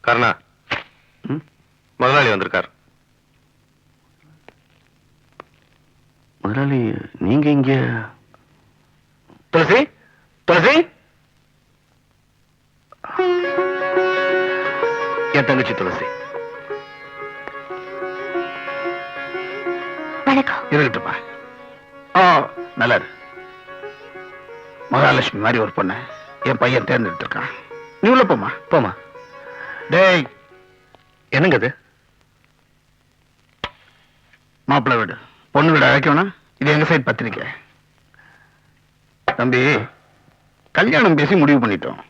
கர்ணா, முதலாளி வந்திருக்கார். முதலாளி, நீங்க இங்க? துளசி, துளசி, என் தங்கச்சி துளசி. வணக்கம். இருக்கட்டுப்பா. நல்லா இரு. மகாலட்சுமி மாதிரி ஒரு பொண்ணு என் பையன் தேர்ந்தெடுத்து இருக்கான். நீ உள்ள போமா. போமா. டேய், என்னங்க அது? மாப்பிள்ளை வீடு, பொண்ணு வீடு அழைக்கணும். இது எங்க சைடு பத்திரிக்கை. தம்பி, கல்யாணம் பேசி முடிவு பண்ணிட்டோம்.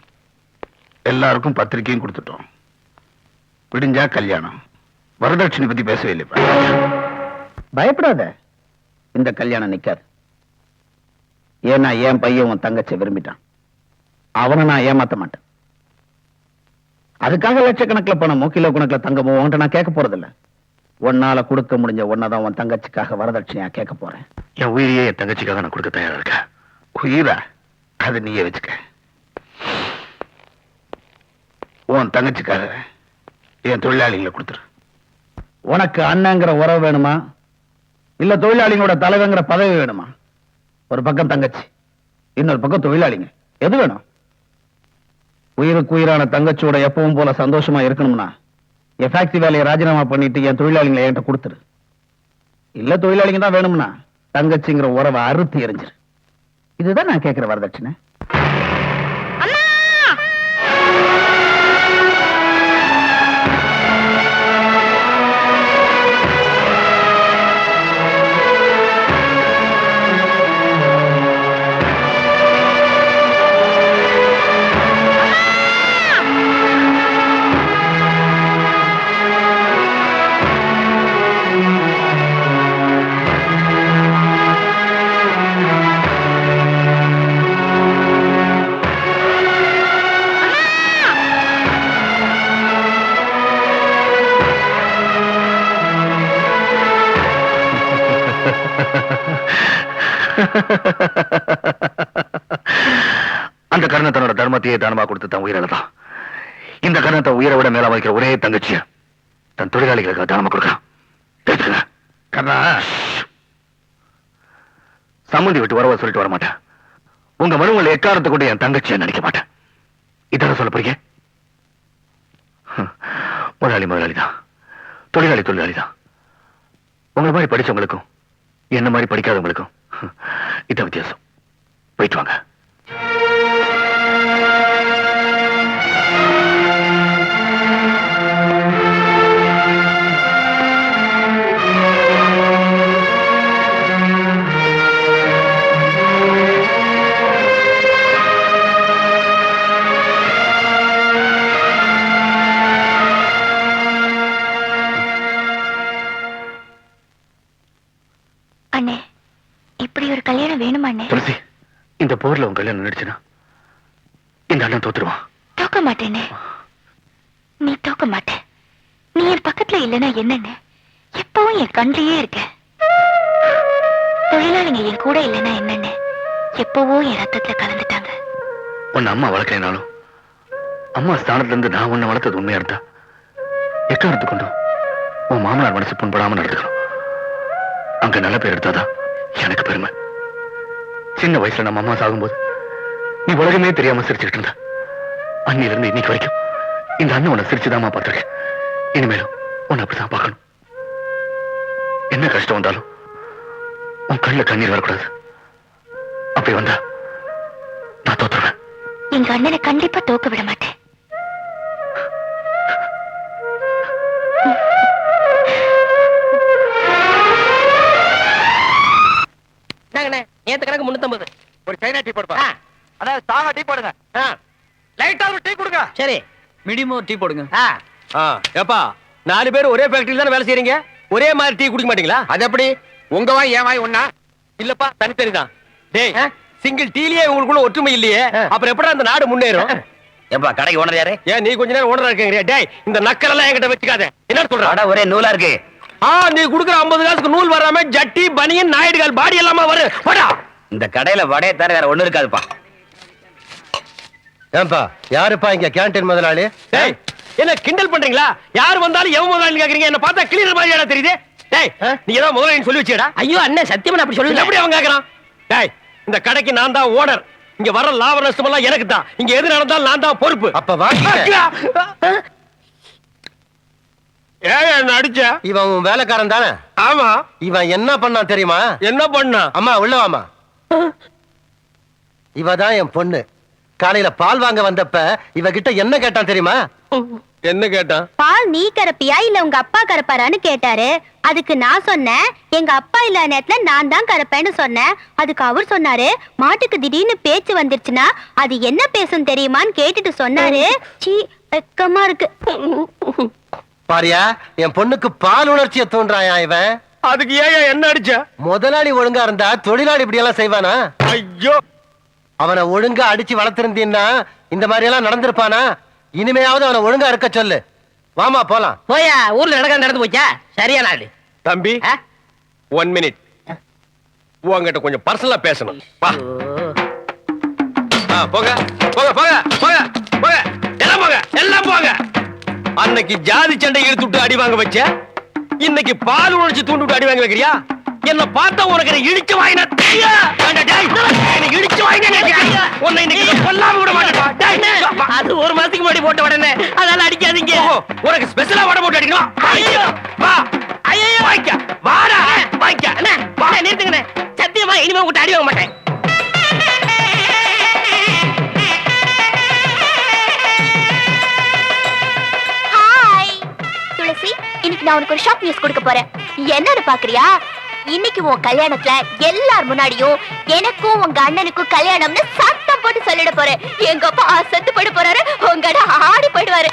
எல்லாருக்கும் பத்திரிக்கையும் கொடுத்துட்டோம். விடிஞ்சா கல்யாணம். வரதட்சணை பத்தி பேசவே இல்லைப்பா. பயப்படாத, இந்த கல்யாணம் நிக்காது. ஏன்னா என் பையன் உன் தங்கச்சி விரும்பிட்டான். அவனை நான் ஏமாத்த மாட்டேன். அதுக்காக லட்சக்கணக்கில் பணமோ கிலோ கணக்கில் தங்கமோ உன்கிட்ட நான் கேட்க போறதில்ல. உன்னால கொடுக்க முடிஞ்ச ஒன்னதான் உன் தங்கச்சிக்காக வரதட்சணையா கேட்க போறேன். என் உயிரையே என் தங்கச்சிக்காக நான் கொடுக்க தயாரா இருக்கேன். உயிரா? அது நீயே வச்சுக்க. உன் தங்கச்சிக்காக என் தொழிலாளிகளை கொடுத்துரு. உனக்கு அண்ணங்கிற உறவு வேணுமா, இல்ல தொழிலாளிகளோட தலைவங்கிற பதவி வேணுமா? ஒரு பக்கம் தங்கச்சி, இன்னொரு பக்கம் தொழிலாளிங்க. எது வேணும்? உயிருக்கு உயிரான தங்கச்சியோட எப்பவும் போல சந்தோஷமா இருக்கணும்னா என் ஃபேக்டரி வேலையை ராஜினாமா பண்ணிட்டு என் தொழிலாளிகளை என்கிட்ட கொடுத்துரு. இல்ல தொழிலாளிங்க தான் வேணும்னா தங்கச்சிங்கிற உறவை அறுத்து எறிஞ்சிரு. இதுதான் நான் கேட்கிற வரதட்சணை. அந்த கர்ண தன்னோட தர்மத்தையே தானமா கொடுத்து தன் உயிரிழந்தான். இந்த கர்ணத்தை உயிரை விட மேல வைக்கிற ஒரே தங்கச்சிய தன் தொழிலாளிகளுக்கு தானமா கொடுக்கான். கர்ணா, சம்மந்தி விட்டு வரவ சொல்லிட்டு வர மாட்டேன். உங்க மனுவங்களை எக்காரத்தை கொண்டு என் தங்கச்சியை நினைக்க மாட்டேன். இதான சொல்ல போறீங்க? முதலாளி முதலாளி தான், தொழிலாளி தொழிலாளி தான். உங்களை மாதிரி படிச்சவங்களுக்கும் என்ன மாதிரி படிக்காதவங்களுக்கும் இதான் வித்தியாசம். போயிட்டு வாங்க. அண்ணே, இப்படி ஒரு கல்யாணம் வேணுமா அண்ணே? துளசி, இந்த போர்ல உன் கல்யாணம் நடிச்சுனா இந்த அண்ணன் தோத்துருவான். தோக்க மாட்டேனே. நீ தோக்க மாட்ட. நீ என் பக்கத்துல இல்லைன்னா என்னன்னு எப்பவும் என் கண்ணிலேயே இருக்க. தொழிலாளிங்க என் கூட இல்லைன்னா என்னன்னு எப்பவோ என் ரத்தத்துல கலந்துட்டாங்க. உன்னை அம்மா வளர்க்கலைனாலும் அம்மா ஸ்தானத்துல இருந்து நான் உன்னை வளர்த்தது உண்மையா இருந்தா எக்காரத்து கொண்டும் உன் மாமனார் மனசு புண்படாம நடந்துக்கணும். அங்க நல்ல பேர் எடுத்தாதான் எனக்கு பெருமை. சின்ன வயசுல நம்ம அம்மா சாகும்போது நீ உலகமே தெரியாம சிரிச்சுக்கிட்டு இருந்த. அன்னில இருந்து இன்னைக்கு வரைக்கும் இந்த அண்ணன் உன்னை சிரிச்சுதாமா பார்த்திருக்கேன். இனிமேலும் உன்னை அப்படிதான் பார்க்கணும். என்ன கஷ்டம் வந்தாலும் உன் கண்ணுல கண்ணீர் வரக்கூடாது. அப்படி வந்தா நான் தோத்துருவேன். எங்க அண்ணனை கண்டிப்பா தோக்க விட மாட்டேன். நேத்து கணக்கு 350. ஒரு சைனா டீ போடுப்பா. அதாவது சாங்கா டீ போடுங்க. லைட்டா ஒரு டீ கொடுங்க. சரி, மீடியம் டீ போடுங்க. ஏப்பா 4 பேர் ஒரே ஃபேக்டரியில தானே வேலை செய்றீங்க. ஒரே மாதிரி டீ குடிக்க மாட்டீங்களா? அது எப்படி? உங்க வாய் ஏன் வாய் ஒண்ணா? இல்லப்பா, தனித்தனி தான். டேய், சிங்கிள் டீலயே உங்களுக்குள்ள ஒற்றுமை இல்லையே, அப்புறம் எப்படா அந்த நாடு முன்னேறும்? ஏப்பா, கடைக்கு ஓனர் யாரு? ஏன் நீ கொஞ்ச நேரம் ஓனரா இருக்கீங்க? டேய், இந்த நக்கல் எல்லாம் என்கிட்ட வச்சுக்காத. என்ன சொல்ற? ஒரே நூலா இருக்கு. நீ குடுக்குற 50 காசுக்கு நூல் வராம ஜட்டி பனியன் நாயுடுகால் பாடி எல்லாமே வரும். வாடா. இந்த கடையில வடையை தர வேற ஒண்ணு இருக்காதுப்பா. ஏன்பா யாருப்பா இங்க கேண்டீன் முதலாளி? டேய் என்ன கிண்டல் பண்றீங்களா? யார் வந்தாலும் எவன் முதலாளி கேக்குறீங்க? என்ன பார்த்தா கிளீனர் மாதிரியா தெரியுது? டேய் நீ ஏதோ முதலாளின்னு சொல்லி வச்சியடா. ஐயோ அண்ணே சத்தியமா நான் அப்படி சொல்லல. எப்படி அவன் கேக்குறான்? டேய் இந்த கடைக்கு நான் தான் ஓனர். இங்க வர லாப நஷ்டம் எல்லாம் எனக்கு தான். இங்க எது நடந்தாலும் நான் தான் பொறுப்பு. அப்ப வாங்க. ஏன் என்ன அடிச்ச? இவன் உன் வேலைக்காரன் தானே? ஆமா. இவன் என்ன பண்ணான் தெரியுமா? என்ன பண்ணா? அம்மா உள்ள வாமா. இவதான் என் பொண்ணு. காலையில பால் வாங்க வந்தப்ப இவகிட்ட என்ன கேட்டான் தெரியுமா? என்ன கேட்டான்? பால் நீ கறப்பியா இல்ல உங்க அப்பா கறப்பாரான்னு கேட்டாரு. அதுக்கு நான் சொன்னேன் எங்க அப்பா இல்லாத நேரத்துல நான் தான் கறப்பேன்னு சொன்னேன். அதுக்கு அவர் சொன்னாரு மாட்டுக்கு திடீர்னு பேச்சு வந்துருச்சுன்னா அது என்ன பேசும் தெரியுமான்னு கேட்டுட்டு சொன்னாரு. சீ வெக்கமா இருக்கு. பாரியா என் பொண்ணுக்கு பால் உணர்ச்சியை தூண்டுறாயா இவன். அதுக்கு ஏன் என்ன அடிச்ச? முதலாளி ஒழுங்கா இருந்தா தொழிலாளி இப்படி எல்லாம் செய்வானா? ஐயோ அவனை ஒழுங்கா அடிச்சு வளர்த்திருந்தீன்னா இந்த மாதிரி எல்லாம் நடந்திருப்பானா? இனிமையாவது அவனை ஒழுங்கா இருக்க சொல்லு. வாமா போலாம். போயா ஊர்ல நடந்து போச்சா? சரியான ஆளு. தம்பி 1 மினிட். உங்ககிட்ட கொஞ்சம் பர்சனலா பேசணும். வா. போங்க போங்க போங்க போங்க போங்க எல்லாம் போங்க எல்லாம் போங்க. அன்னைக்கு ஜாதி சண்டை இழுத்துட்டு அடி வாங்க வச்ச, இன்னைக்கு பால் உணர்ச்சி தூண்டு அடி வாங்க வைக்கிறியா? என்ன பார்த்தா உனக்கு இடிச்சு வாங்கினா இடிச்சு வாங்கினா உன்னை இன்னைக்கு கொல்லாம விட மாட்டேன். அது ஒரு மாசத்துக்கு முன்னாடி போட்ட உடனே அதனால அடிக்காதீங்க. உனக்கு ஸ்பெஷலா வடை போட்டு அடிக்கணும். வா ஐயோ வாய்க்க வாடா வாய்க்க. அண்ணே நிறுத்துங்கண்ணே. சத்தியமா இனிமே உங்ககிட்ட அடி வாங்க மாட்டேன். ஹாய் துளசி, இன்னைக்கு நான் உனக்கு ஒரு ஷாக் நியூஸ் கொடுக்க போறேன். என்னன்னு பாக்குறியா? இன்னைக்கு உன் கல்யாணத்துல எல்லார் முன்னாடியும் எனக்கும் உங்க அண்ணனுக்கும் கல்யாணம்னு சத்தம் போட்டு சொல்லிட போறேன். எங்க அப்பா அசத்து போட போறாரு, உங்க அண்ணன் ஆடி போயிடுவாரு.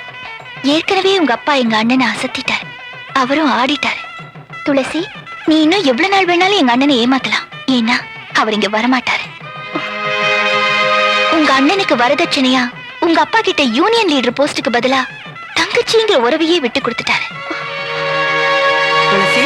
ஏற்கனவே உங்க அப்பா எங்க அண்ணனை அசத்திட்டாரு, அவரும் ஆடிட்டாரு. துளசி, நீ இன்னும் எவ்வளவு நாள் வேணாலும் எங்க அண்ணனை ஏமாத்தலாம். ஏன்னா அவர் இங்க வரமாட்டாரு. உங்க அண்ணனுக்கு வரதட்சணையா உங்க அப்பா கிட்ட யூனியன் லீடர் போஸ்டுக்கு பதிலா தங்கச்சிங்கிற உறவையே விட்டு கொடுத்துட்டாரு. துளசி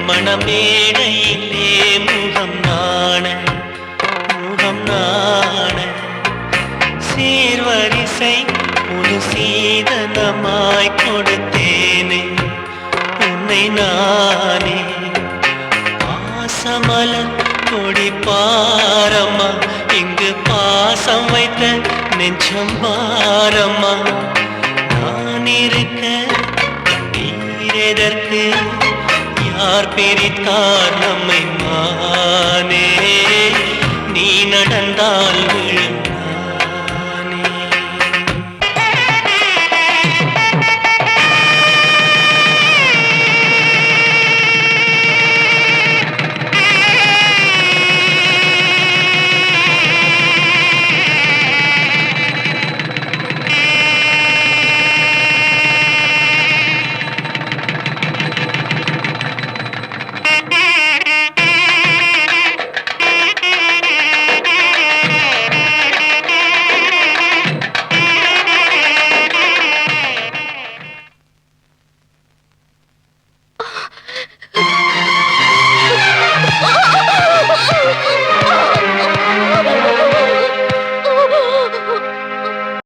மணமேடையிலே முகம் நாண சீர்வரிசை முழு சீதனமாய் கொடுத்தேனே உன்னை நானே. பாசமலர் கொடி பாரம்மா, இங்கு பாசம் வைத்த நெஞ்சம் பாரம்மா. நான் இருக்க நீரெதற்கு, யார் பிரித்தார் நம்மை மானே. நீ நடந்தால் விழும்